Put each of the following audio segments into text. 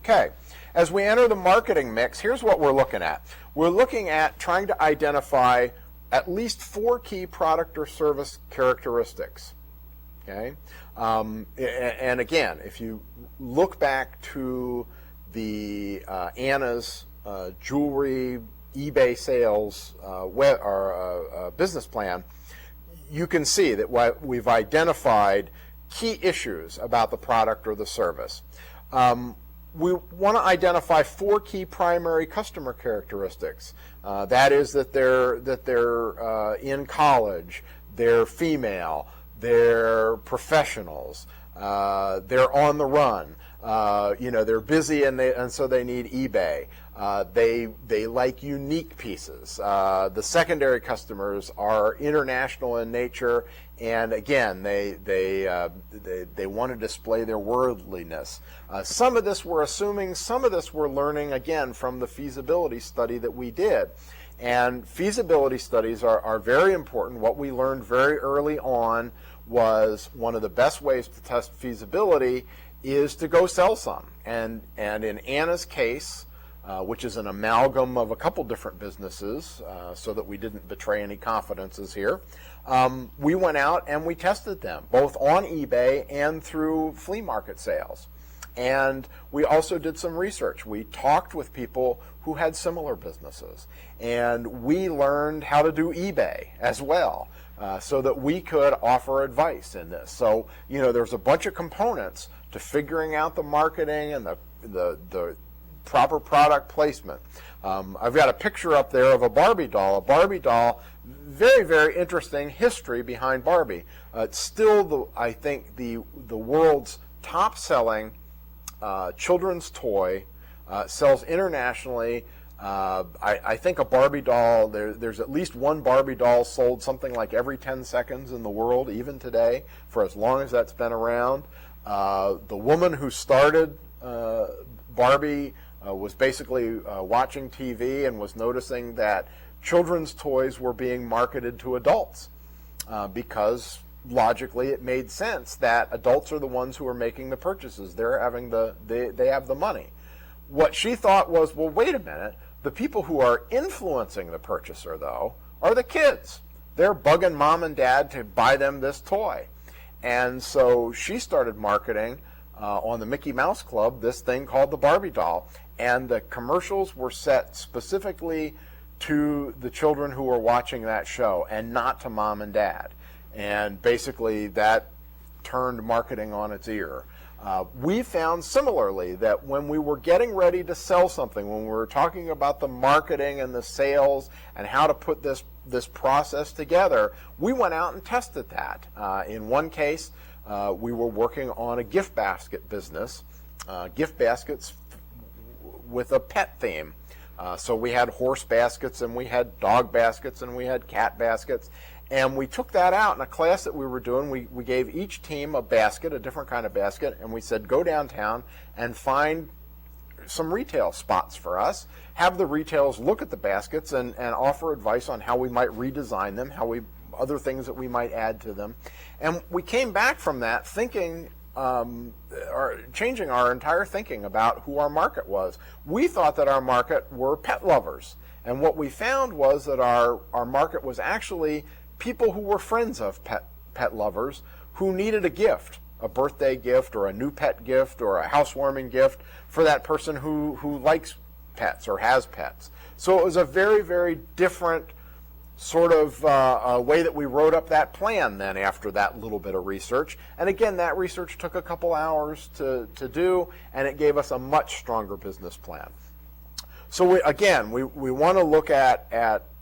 Okay, as we enter the marketing mix, here's what we're looking at. We're looking at trying to identify at least 4 key product or service characteristics. Okay, and again, if you look back to the Anna's jewelry eBay sales business plan, you can see that we've identified key issues about the product or the service. We want to identify 4 key primary customer characteristics. That is that they're in college, they're female, they're professionals, they're on the run, they're busy and so they need eBay. They like unique pieces. The secondary customers are international in nature, and again, they want to display their worldliness. Some of this we're assuming, some of this we're learning again from the feasibility study that we did. And feasibility studies are very important. What we learned very early on was one of the best ways to test feasibility is to go sell some. And in Anna's case, which is an amalgam of a couple different businesses, so that we didn't betray any confidences here, we went out and we tested them, both on eBay and through flea market sales. And we also did some research. We talked with people who had similar businesses, and we learned how to do eBay as well, so that we could offer advice in this. So, there's a bunch of components to figuring out the marketing and the proper product placement. I've got a picture up there of a Barbie doll. A Barbie doll, very, very interesting history behind Barbie. It's still, I think, the world's top-selling children's toy, sells internationally. I think a Barbie doll, there's at least one Barbie doll sold something like every 10 seconds in the world, even today, for as long as that's been around. The woman who started Barbie was basically watching TV and was noticing that children's toys were being marketed to adults because logically it made sense that adults are the ones who are making the purchases. They have the money. What she thought was, well, wait a minute, the people who are influencing the purchaser, though, are the kids. They're bugging mom and dad to buy them this toy. And so she started marketing on the Mickey Mouse Club this thing called the Barbie doll. And the commercials were set specifically to the children who were watching that show and not to mom and dad. And basically that turned marketing on its ear. We found similarly that when we were getting ready to sell something, when we were talking about the marketing and the sales and how to put this process together, we went out and tested that. In one case, we were working on a gift basket business, gift baskets with a pet theme. So we had horse baskets and we had dog baskets and we had cat baskets. And we took that out in a class that we were doing. We gave each team a basket, a different kind of basket, and we said, go downtown and find some retail spots for us. Have the retailers look at the baskets and offer advice on how we might redesign them, other things that we might add to them. And we came back from that thinking, changing our entire thinking about who our market was. We thought that our market were pet lovers. And what we found was that our market was actually people who were friends of pet lovers who needed a gift, a birthday gift or a new pet gift or a housewarming gift for that person who likes pets or has pets. So it was a very, very different sort of way that we wrote up that plan then after that little bit of research. And again, that research took a couple hours to do, and it gave us a much stronger business plan. So we want to look at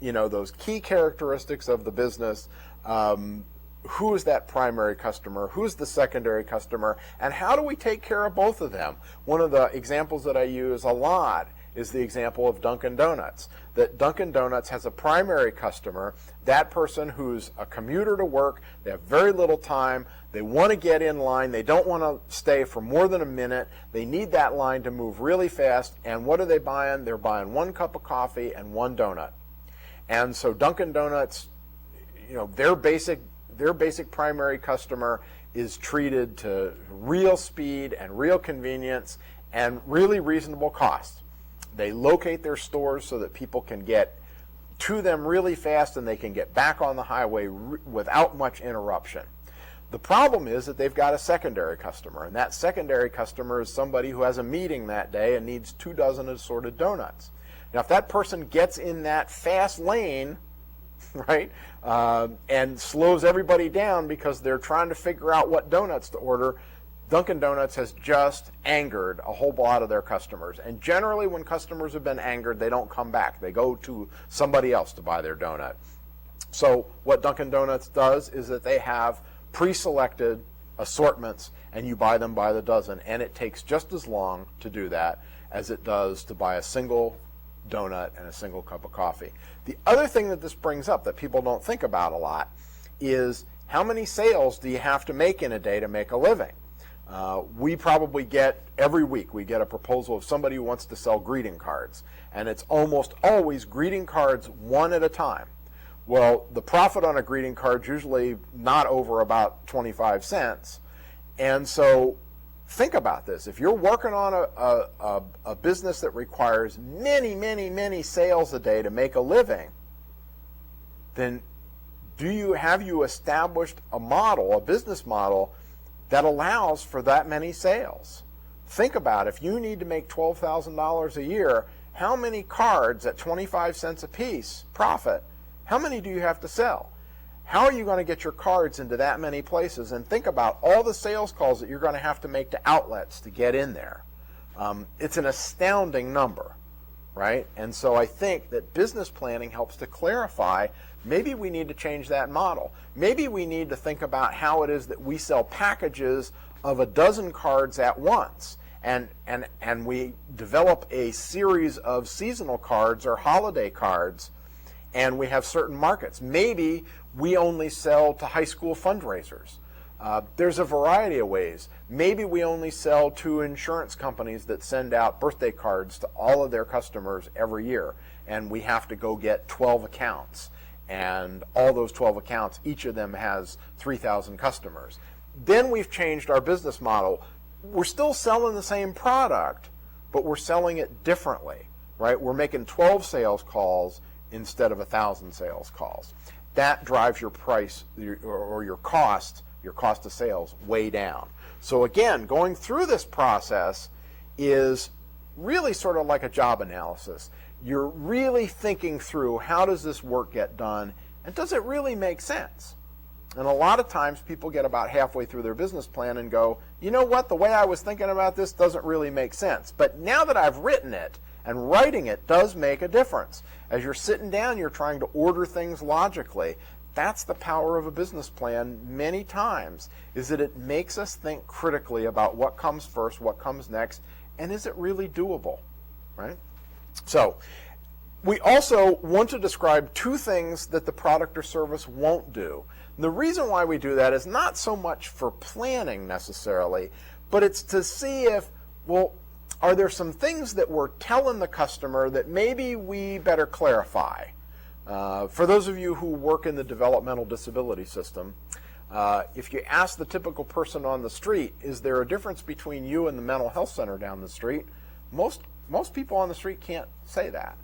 those key characteristics of the business. Who is that primary customer? Who's the secondary customer? And how do we take care of both of them? One of the examples that I use a lot is the example of Dunkin Donuts. That Dunkin Donuts has a primary customer, that person who's a commuter to work, they have very little time, they want to get in line, they don't want to stay for more than a minute, they need that line to move really fast, and what are they buying? They're buying 1 cup of coffee and 1 donut. And so Dunkin Donuts, their basic primary customer is treated to real speed and real convenience and really reasonable cost. They locate their stores so that people can get to them really fast and they can get back on the highway without much interruption. The problem is that they've got a secondary customer, and that secondary customer is somebody who has a meeting that day and needs 2 dozen assorted donuts. Now, if that person gets in that fast lane, right, and slows everybody down because they're trying to figure out what donuts to order, Dunkin Donuts has just angered a whole lot of their customers. And generally, when customers have been angered, they don't come back. They go to somebody else to buy their donut. So what Dunkin Donuts does is that they have pre-selected assortments, and you buy them by the dozen. And it takes just as long to do that as it does to buy a single donut and a single cup of coffee. The other thing that this brings up that people don't think about a lot is how many sales do you have to make in a day to make a living? We probably get, every week, we get a proposal of somebody who wants to sell greeting cards. And it's almost always greeting cards one at a time. Well, the profit on a greeting card is usually not over about 25 cents. And so think about this. If you're working on a business that requires many, many, many sales a day to make a living, then have you established a model, a business model, that allows for that many sales? Think about if you need to make $12,000 a year, how many cards at 25 cents a piece profit, how many do you have to sell? How are you going to get your cards into that many places? And think about all the sales calls that you're going to have to make to outlets to get in there. It's an astounding number, right? And so I think that business planning helps to clarify, maybe we need to change that model. Maybe we need to think about how it is that we sell packages of a dozen cards at once, and we develop a series of seasonal cards or holiday cards, and we have certain markets. Maybe we only sell to high school fundraisers. There's a variety of ways. Maybe we only sell to insurance companies that send out birthday cards to all of their customers every year, and we have to go get 12 accounts. And all those 12 accounts, each of them has 3,000 customers. Then we've changed our business model. We're still selling the same product, but we're selling it differently, right? We're making 12 sales calls instead of 1,000 sales calls. That drives your price or your cost of sales way down. So again, going through this process is really sort of like a job analysis. You're really thinking through, how does this work get done, and does it really make sense? And a lot of times people get about halfway through their business plan and go, you know what, the way I was thinking about this doesn't really make sense. But now that I've written it, and writing it does make a difference. As you're sitting down, you're trying to order things logically. That's the power of a business plan many times, is that it makes us think critically about what comes first, what comes next, and is it really doable, right? So we also want to describe two things that the product or service won't do. And the reason why we do that is not so much for planning necessarily, but it's to see if, well, are there some things that we're telling the customer that maybe we better clarify? For those of you who work in the developmental disability system, if you ask the typical person on the street, is there a difference between you and the mental health center down the street? Most people on the street can't say that.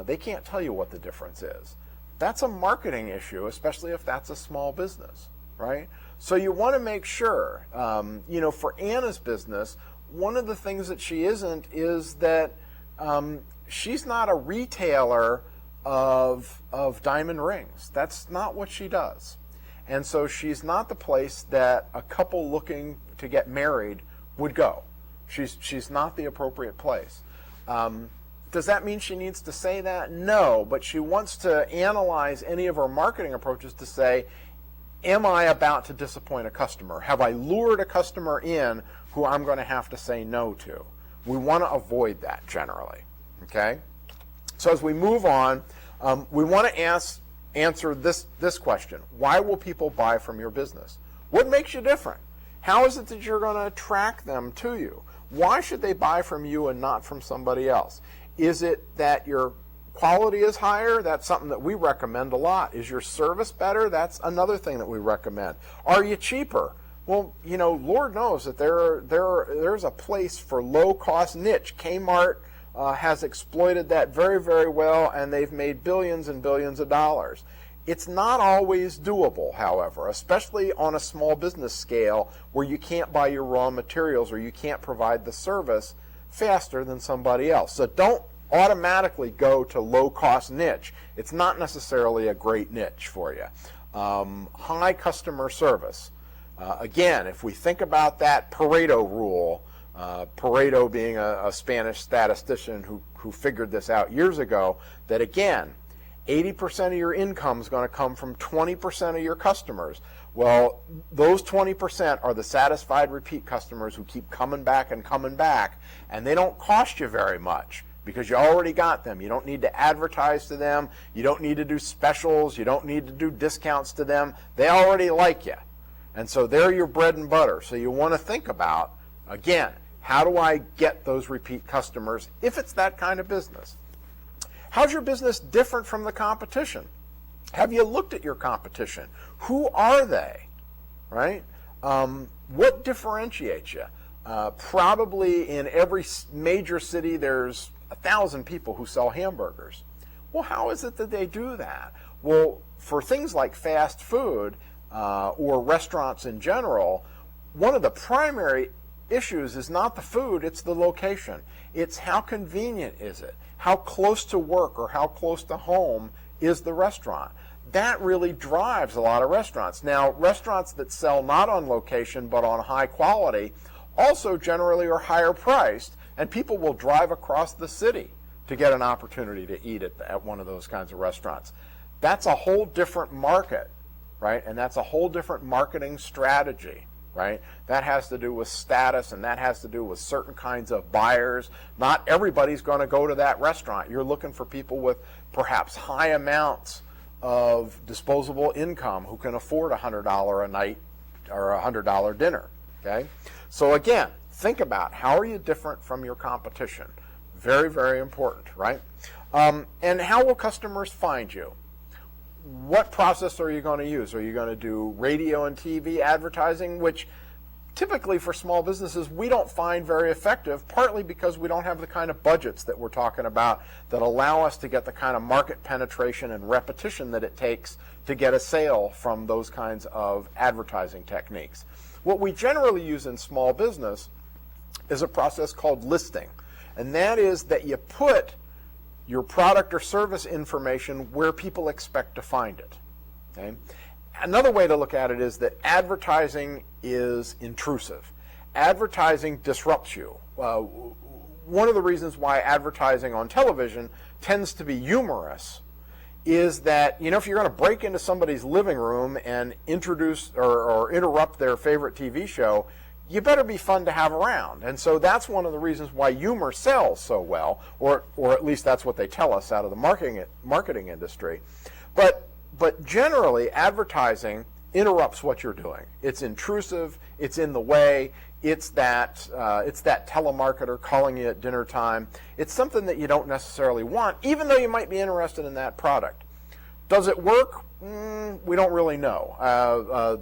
They can't tell you what the difference is. That's a marketing issue, especially if that's a small business, right? So you want to make sure, for Anna's business, one of the things that she isn't is that she's not a retailer of diamond rings. That's not what she does. And so she's not the place that a couple looking to get married would go. She's not the appropriate place. Does that mean she needs to say that? No, but she wants to analyze any of her marketing approaches to say, am I about to disappoint a customer? Have I lured a customer in who I'm going to have to say no to? We want to avoid that generally, okay? So as we move on, we want to answer this question. Why will people buy from your business? What makes you different? How is it that you're going to attract them to you? Why should they buy from you and not from somebody else? Is it that your quality is higher? That's something that we recommend a lot. Is your service better? That's another thing that we recommend. Are you cheaper? Well, Lord knows that there's a place for low-cost niche. Kmart has exploited that very, very well, and they've made billions and billions of dollars. It's not always doable, however, especially on a small business scale where you can't buy your raw materials or you can't provide the service faster than somebody else. So don't automatically go to low-cost niche. It's not necessarily a great niche for you. High customer service. Again, if we think about that Pareto rule, Pareto being a Spanish statistician who figured this out years ago, that again, 80% of your income is going to come from 20% of your customers. Well, those 20% are the satisfied repeat customers who keep coming back, and they don't cost you very much because you already got them. You don't need to advertise to them. You don't need to do specials. You don't need to do discounts to them. They already like you. And so they're your bread and butter. So you want to think about, again, how do I get those repeat customers if it's that kind of business? How's your business different from the competition? Have you looked at your competition? Who are they, right? What differentiates you? Probably in every major city there's 1,000 people who sell hamburgers. Well, how is it that they do that? Well, for things like fast food or restaurants in general, one of the primary issues is not the food, it's the location. It's how convenient is it? How close to work or how close to home is the restaurant? That really drives a lot of restaurants. Now, restaurants that sell not on location but on high quality also generally are higher priced, and people will drive across the city to get an opportunity to eat at one of those kinds of restaurants. That's a whole different market, right? And that's a whole different marketing strategy, right? That has to do with status, and that has to do with certain kinds of buyers. Not everybody's going to go to that restaurant. You're looking for people with perhaps high amounts of disposable income who can afford $100 a night or a $100 dinner, okay? So again, think about how are you different from your competition. Very, very important, right? And how will customers find you? What process are you going to use? Are you going to do radio and TV advertising, which typically for small businesses we don't find very effective, partly because we don't have the kind of budgets that we're talking about that allow us to get the kind of market penetration and repetition that it takes to get a sale from those kinds of advertising techniques. What we generally use in small business is a process called listing, and that is that you put your product or service information where people expect to find it. Okay? Another way to look at it is that advertising is intrusive. Advertising disrupts you. One of the reasons why advertising on television tends to be humorous is that, if you're going to break into somebody's living room and introduce or interrupt their favorite TV show, you better be fun to have around. And so that's one of the reasons why humor sells so well, or at least that's what they tell us out of the marketing industry. But generally, advertising interrupts what you're doing. It's intrusive, it's in the way, it's that telemarketer calling you at dinner time. It's something that you don't necessarily want, even though you might be interested in that product. Does it work? We don't really know.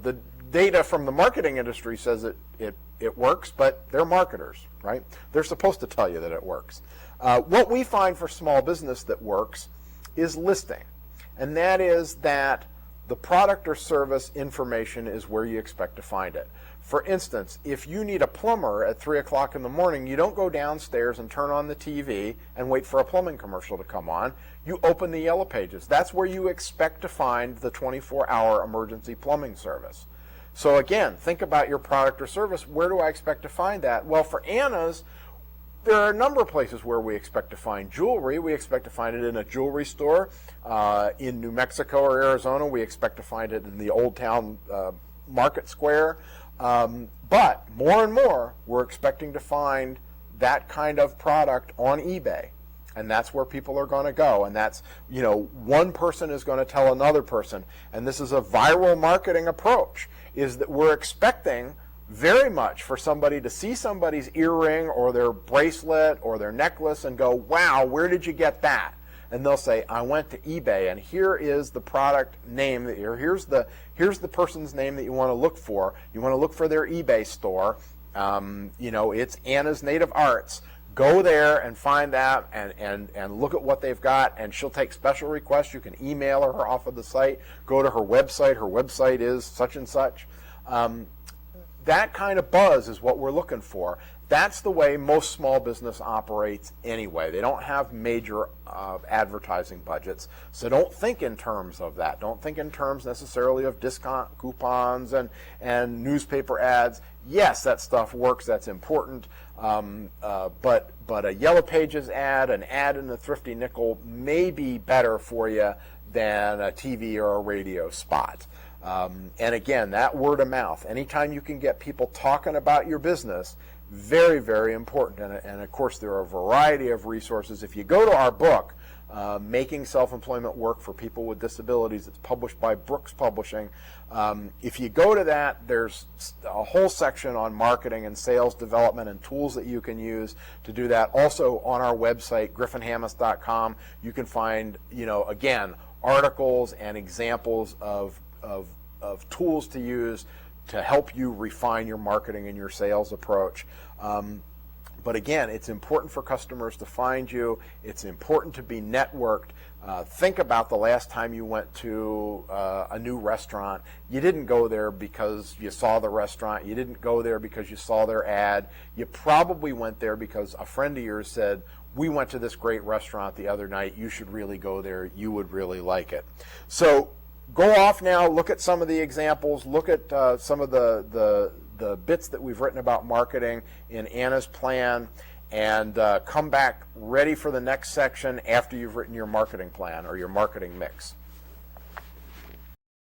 The data from the marketing industry says it works, but they're marketers, right? They're supposed to tell you that it works. What we find for small business that works is listing, and that is that the product or service information is where you expect to find it. For instance, if you need a plumber at 3 o'clock in the morning, you don't go downstairs and turn on the TV and wait for a plumbing commercial to come on. You open the Yellow Pages. That's where you expect to find the 24-hour emergency plumbing service. So again, think about your product or service. Where do I expect to find that? Well, for Anna's, there are a number of places where we expect to find jewelry. We expect to find it in a jewelry store. In New Mexico or Arizona, we expect to find it in the Old Town Market Square. But more and more, we're expecting to find that kind of product on eBay. And that's where people are going to go. And that's, one person is going to tell another person. And this is a viral marketing approach, is that we're expecting very much for somebody to see somebody's earring or their bracelet or their necklace and go, wow, where did you get that? And they'll say, I went to eBay, and here is the product name, here's here's the person's name that you want to look for. You want to look for their eBay store. It's Anna's Native Arts. Go there and find that and look at what they've got, and she'll take special requests. You can email her off of the site. Go to her website. Her website is such and such. That kind of buzz is what we're looking for. That's the way most small business operates anyway. They don't have major advertising budgets, so don't think in terms of that. Don't think in terms necessarily of discount coupons and newspaper ads. Yes, that stuff works. That's important. But a Yellow Pages ad, an ad in the Thrifty Nickel may be better for you than a TV or a radio spot. And again, that word of mouth, anytime you can get people talking about your business, very, very important. And of course, there are a variety of resources. If you go to our book, Making Self-Employment Work for People with Disabilities, it's published by Brooks Publishing. If you go to that, there's a whole section on marketing and sales development and tools that you can use to do that. Also on our website, griffinhammis.com, you can find, again, articles and examples of tools to use to help you refine your marketing and your sales approach. But again, it's important for customers to find you. It's important to be networked. Think about the last time you went to a new restaurant. You didn't go there because you saw the restaurant. You didn't go there because you saw their ad. You probably went there because a friend of yours said, we went to this great restaurant the other night. You should really go there. You would really like it. So go off now, look at some of the examples, look at some of the bits that we've written about marketing in Anna's plan, and come back ready for the next section after you've written your marketing plan or your marketing mix.